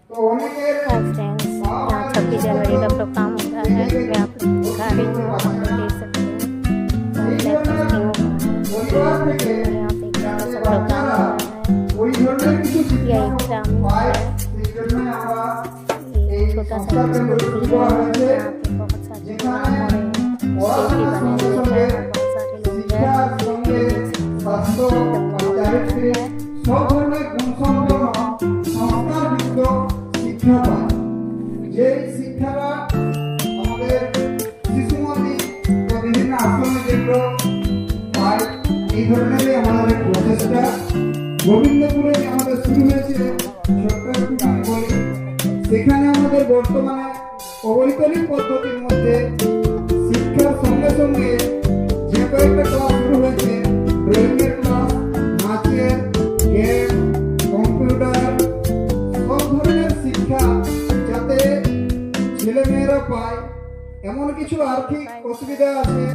Friends, यहाँ 26 जनवरी का programme हो रहा है। मैं आप लोग दिखा रही हूँ, आप लोग देख सकते हैं। यहाँ पे एक छोटा सा प्रोग्राम हो रहा है। यह एक ग्रामीण है, ये छोटा सा स्कूल भी है। यहाँ पे बहुत सारे प्रोग्राम हो रहे हैं, स्टेज भी बने हुए हैं और बहुत सारे लोग हैं। সব ধরনের গুণসম্পন্ন সংস্কারযুক্ত শিক্ষা পায়, যে শিক্ষাটা আমাদের শিশুমন্দির বা বিভিন্ন আশ্রমে যেগুলো পায়, এই ধরনেরই আমাদের প্রচেষ্টা। গোবিন্দপুরে আমাদের শুরু হয়েছে ছোট্ট একটু বলি, সেখানে আমাদের বর্তমানে অবৈতনিক পদ্ধতির মধ্যে শিক্ষার সঙ্গে সঙ্গে যে কয়েকটা ক্লাস শুরু হয়েছে, ড্রয়িংয়ের ক্লাস, নাচের, গেম, কম্পিউটার, সব ধরনের শিক্ষা যাতে ছেলে মেয়েরা পায়। এমন কিছু আর্থিক অসুবিধা আছে